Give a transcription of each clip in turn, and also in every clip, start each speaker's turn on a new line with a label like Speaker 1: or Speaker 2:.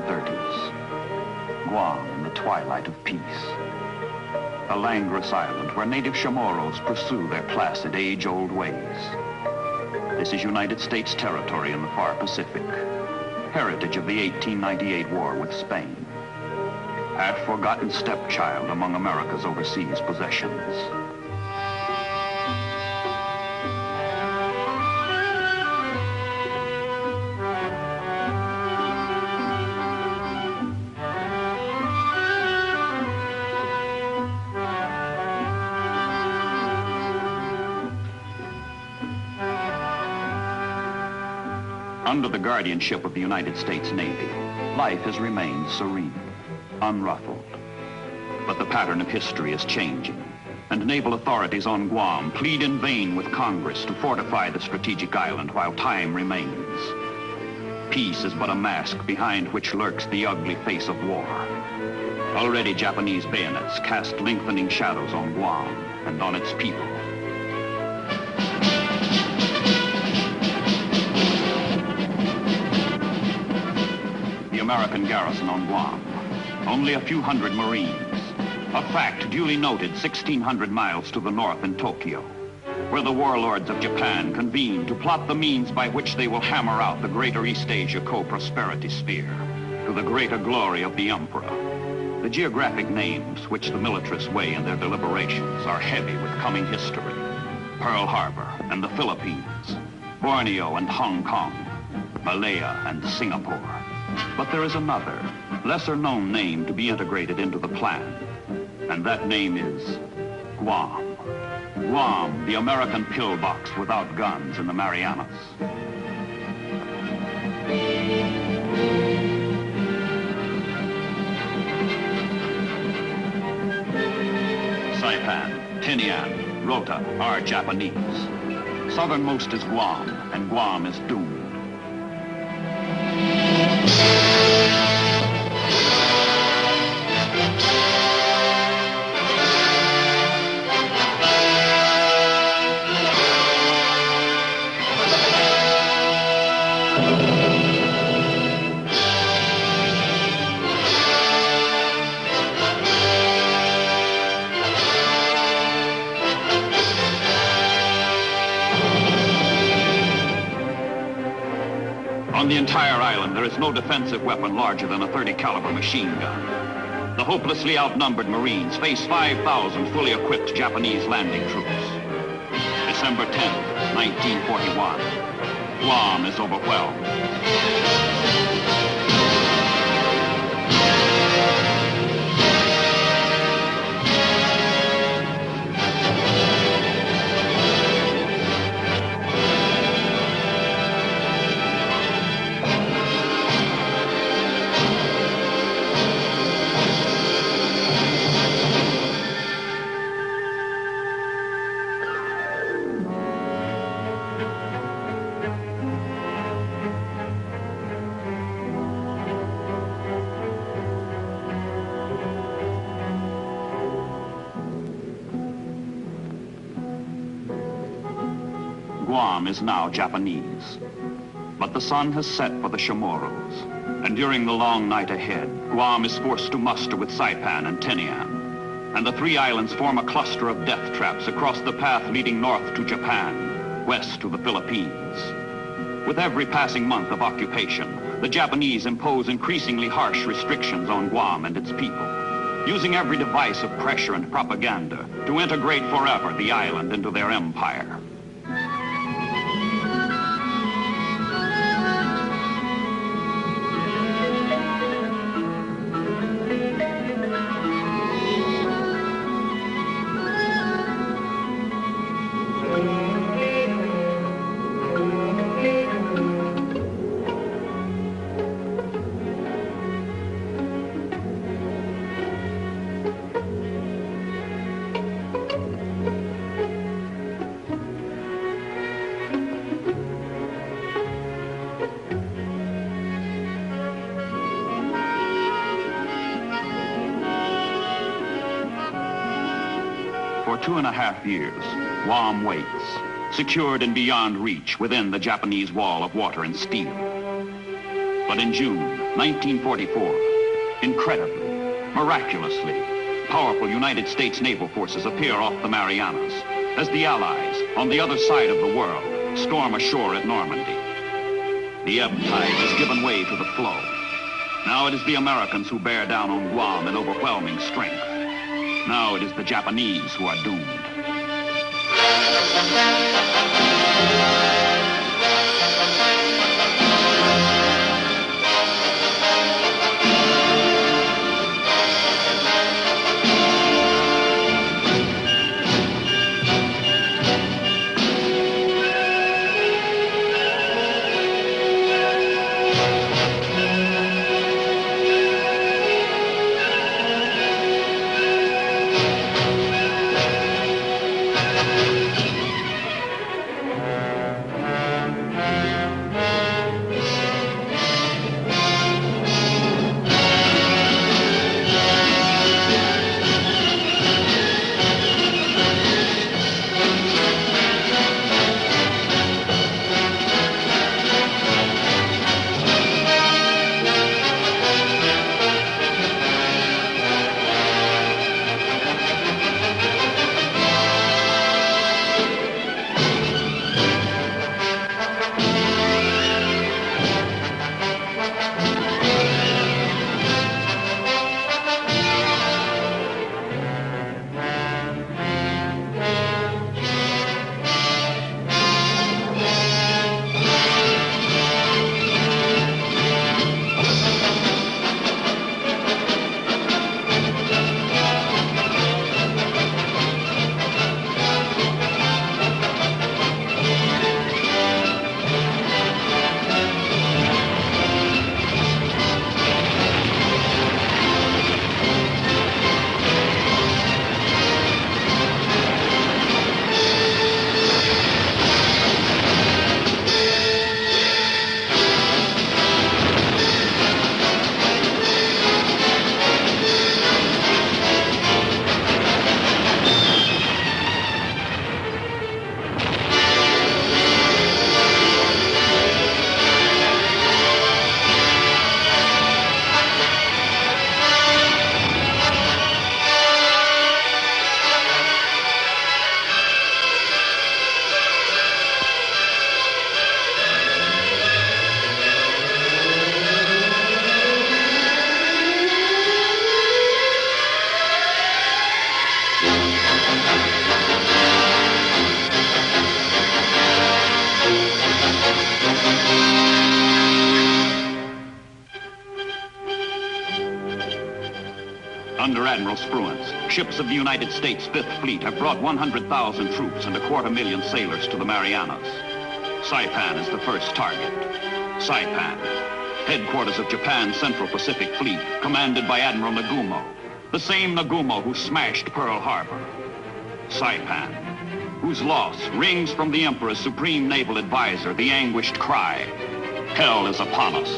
Speaker 1: 1930s. Guam in the twilight of peace. A languorous island where native Chamorros pursue their placid, age-old ways. This is United States territory in the far Pacific, heritage of the 1898 war with Spain. Half-forgotten stepchild among America's overseas possessions. Under the guardianship of the United States Navy, life has remained serene, unruffled. But the pattern of history is changing, and naval authorities on Guam plead in vain with Congress to fortify the strategic island while time remains. Peace is but a mask behind which lurks the ugly face of war. Already Japanese bayonets cast lengthening shadows on Guam and on its people. American garrison on Guam. Only a few hundred Marines. A fact duly noted 1,600 miles to the north in Tokyo, where the warlords of Japan convene to plot the means by which they will hammer out the greater East Asia co-prosperity sphere to the greater glory of the emperor. The geographic names which the militarists weigh in their deliberations are heavy with coming history. Pearl Harbor and the Philippines, Borneo and Hong Kong, Malaya and Singapore. But there is another, lesser-known name to be integrated into the plan, and that name is Guam. Guam, the American pillbox without guns in the Marianas. Saipan, Tinian, Rota are Japanese. Southernmost is Guam, and Guam is doomed. On the entire island, there is no defensive weapon larger than a .30 caliber machine gun. The hopelessly outnumbered Marines face 5,000 fully equipped Japanese landing troops. December 10th, 1941. Guam is overwhelmed. Guam is now Japanese. But the sun has set for the Chamorros, and during the long night ahead, Guam is forced to muster with Saipan and Tinian, and the three islands form a cluster of death traps across the path leading north to Japan, west to the Philippines. With every passing month of occupation, the Japanese impose increasingly harsh restrictions on Guam and its people, using every device of pressure and propaganda to integrate forever the island into their empire. For 2.5 years, Guam waits, secured and beyond reach within the Japanese wall of water and steel. But in June 1944, incredibly, miraculously, powerful United States naval forces appear off the Marianas as the Allies, on the other side of the world, storm ashore at Normandy. The ebb tide has given way to the flow. Now it is the Americans who bear down on Guam in overwhelming strength. Now it is the Japanese who are doomed. Under Admiral Spruance, ships of the United States Fifth Fleet have brought 100,000 troops and 250,000 sailors to the Marianas. Saipan is the first target. Saipan, headquarters of Japan's Central Pacific Fleet, commanded by Admiral Nagumo, the same Nagumo who smashed Pearl Harbor. Saipan, whose loss rings from the Emperor's supreme naval advisor the anguished cry, "Hell is upon us."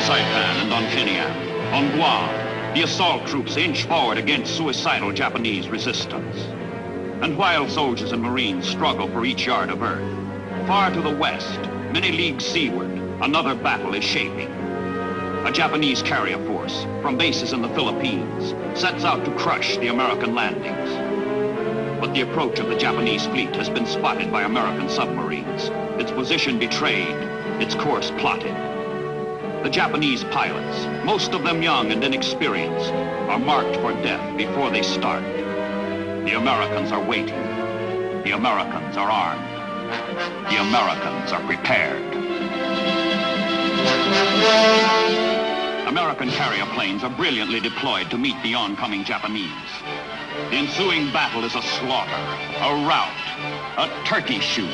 Speaker 1: Saipan and on Tinian, on Guam, the assault troops inch forward against suicidal Japanese resistance. And while soldiers and Marines struggle for each yard of earth, far to the west, many leagues seaward, another battle is shaping. A Japanese carrier force force from bases in the Philippines sets out to crush the American landings. But the approach of the Japanese fleet has been spotted by American submarines, its position betrayed, its course plotted. The Japanese pilots, most of them young and inexperienced, are marked for death before they start. The Americans are waiting. The Americans are armed. The Americans are prepared. American carrier planes are brilliantly deployed to meet the oncoming Japanese. The ensuing battle is a slaughter, a rout, a turkey shoot.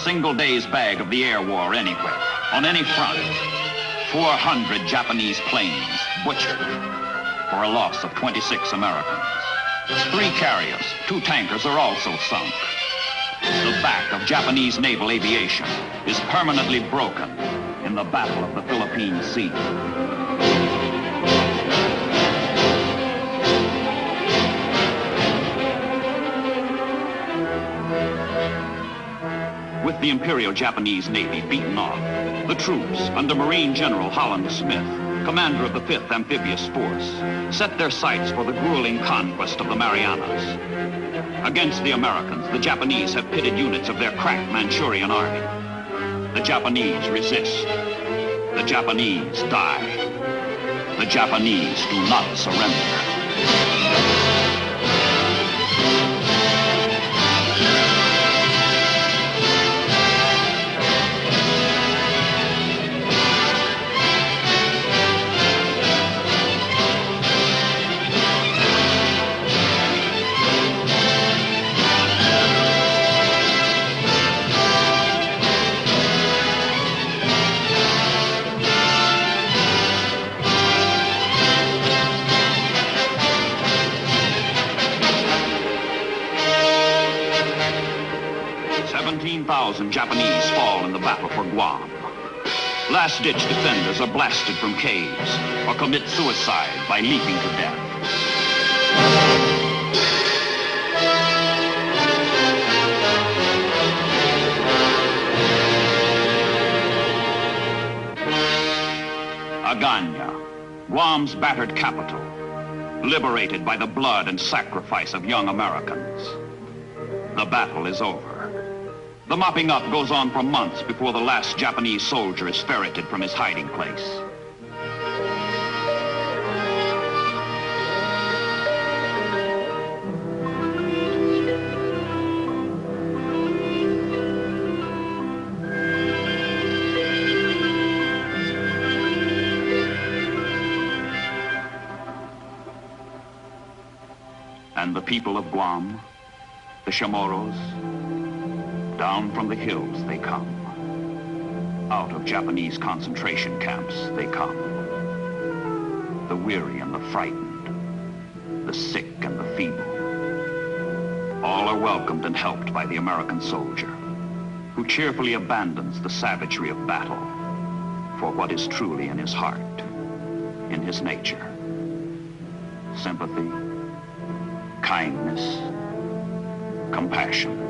Speaker 1: Single day's bag of the air war anywhere, on any front. 400 Japanese planes butchered for a loss of 26 Americans. 3 carriers, 2 tankers are also sunk. The back of Japanese naval aviation is permanently broken in the Battle of the Philippine Sea. With the Imperial Japanese Navy beaten off, the troops, under Marine General Holland Smith, commander of the 5th Amphibious Force, set their sights for the grueling conquest of the Marianas. Against the Americans, the Japanese have pitted units of their crack Manchurian army. The Japanese resist. The Japanese die. The Japanese do not surrender. Japanese fall in the battle for Guam. Last-ditch defenders are blasted from caves or commit suicide by leaping to death. Agana, Guam's battered capital, liberated by the blood and sacrifice of young Americans. The battle is over. The mopping up goes on for months before the last Japanese soldier is ferreted from his hiding place. And the people of Guam, the Chamorros, down from the hills they come. Out of Japanese concentration camps they come. The weary and the frightened, the sick and the feeble. All are welcomed and helped by the American soldier, who cheerfully abandons the savagery of battle for what is truly in his heart, in his nature. Sympathy, kindness, compassion.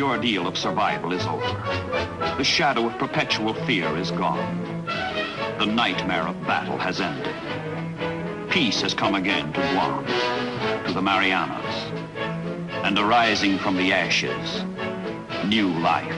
Speaker 1: ordeal of survival is over. The shadow of perpetual fear is gone. The nightmare of battle has ended. Peace has come again to Guam, to the Marianas, and arising from the ashes, new life.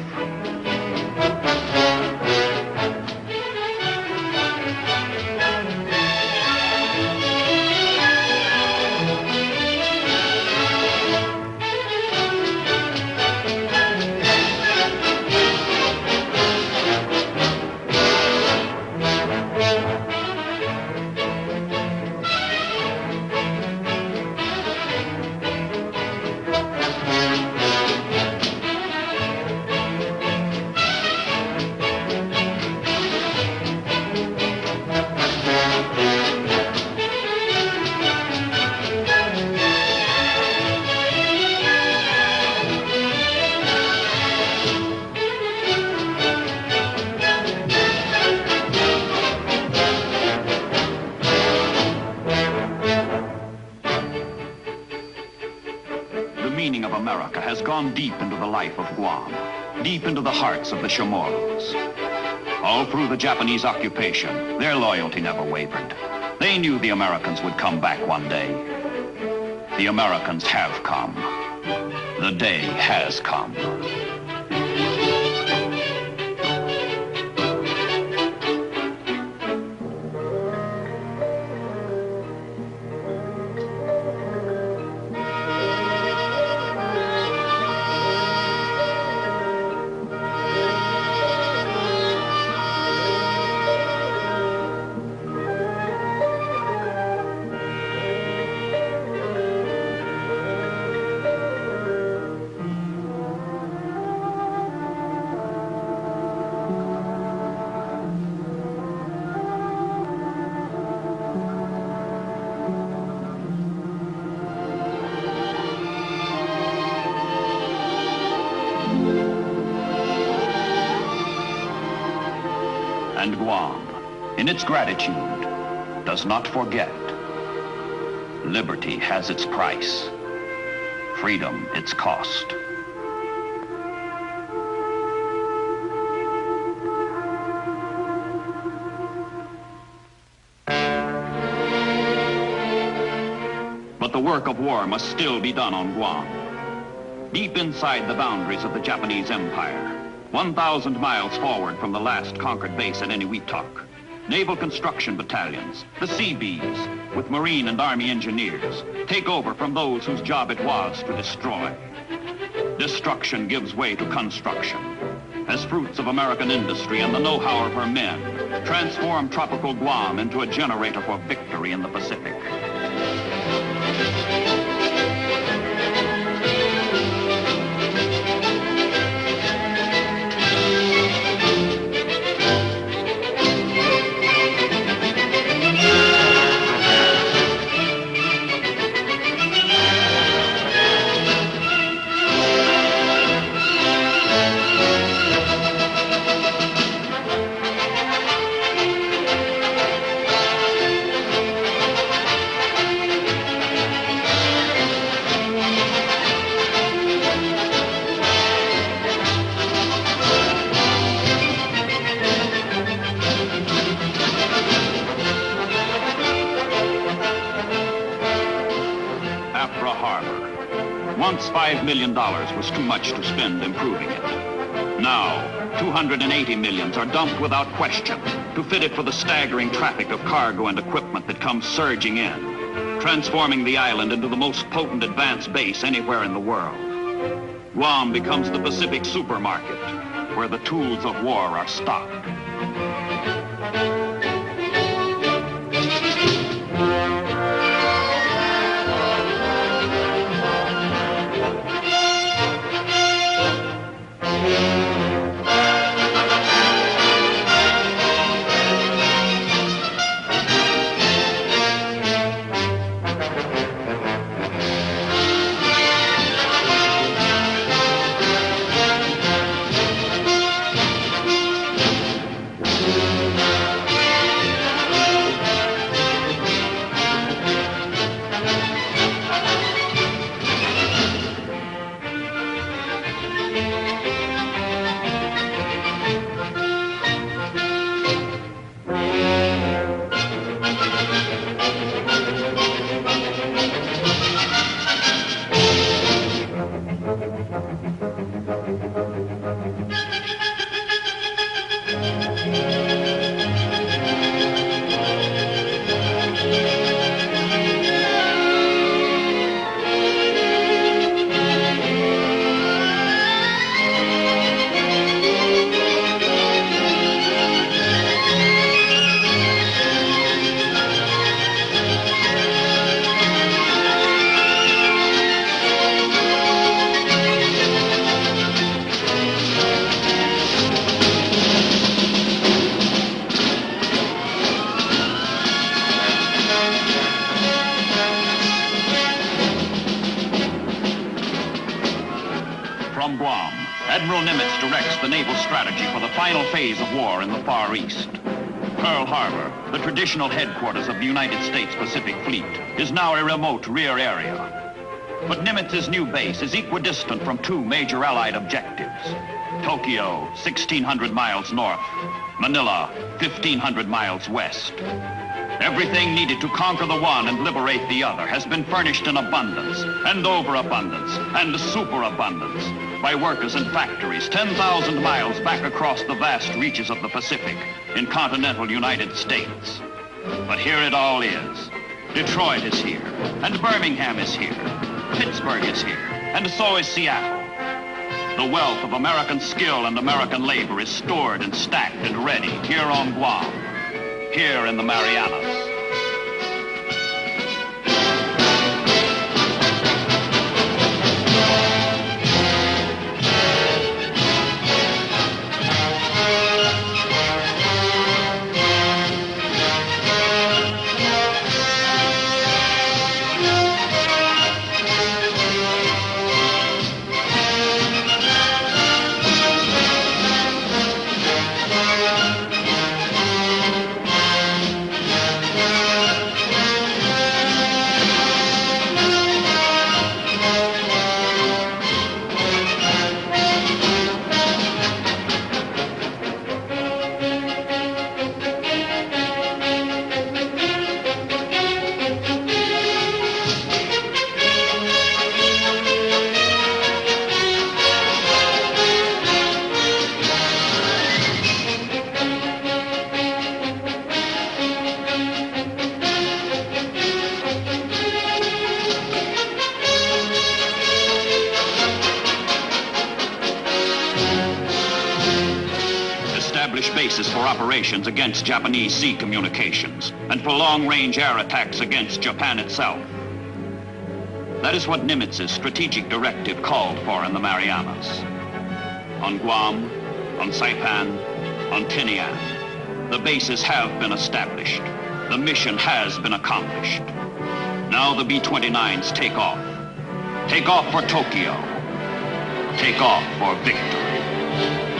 Speaker 1: Deep into the life of Guam, deep into the hearts of the Chamorros. All through the Japanese occupation, their loyalty never wavered. They knew the Americans would come back one day. The Americans have come. The day has come. And Guam, in its gratitude, does not forget. Liberty has its price, freedom its cost. But the work of war must still be done on Guam. Deep inside the boundaries of the Japanese Empire, 1,000 miles forward from the last conquered base at Eniwetok, naval construction battalions, the Seabees, with Marine and Army engineers, take over from those whose job it was to destroy. Destruction gives way to construction, as fruits of American industry and the know-how of her men transform tropical Guam into a generator for victory in the Pacific. Once $5 million was too much to spend improving it. Now, 280 millions are dumped without question to fit it for the staggering traffic of cargo and equipment that comes surging in, transforming the island into the most potent advanced base anywhere in the world. Guam becomes the Pacific supermarket, where the tools of war are stocked. naval strategy for the final phase of war in the Far East. Pearl Harbor, the traditional headquarters of the United States Pacific Fleet, is now a remote rear area. But Nimitz's new base is equidistant from two major Allied objectives. Tokyo, 1,600 miles north. Manila, 1,500 miles west. Everything needed to conquer the one and liberate the other has been furnished in abundance, and overabundance, and superabundance by workers in factories 10,000 miles back across the vast reaches of the Pacific in continental United States. But here it all is. Detroit is here, and Birmingham is here. Pittsburgh is here, and so is Seattle. The wealth of American skill and American labor is stored and stacked and ready here on Guam, here in the Marianas. Bases for operations against Japanese sea communications and for long-range air attacks against Japan itself. That is what Nimitz's strategic directive called for in the Marianas. On Guam, on Saipan, on Tinian, the bases have been established. The mission has been accomplished. Now the B-29s take off. Take off for Tokyo. Take off for victory.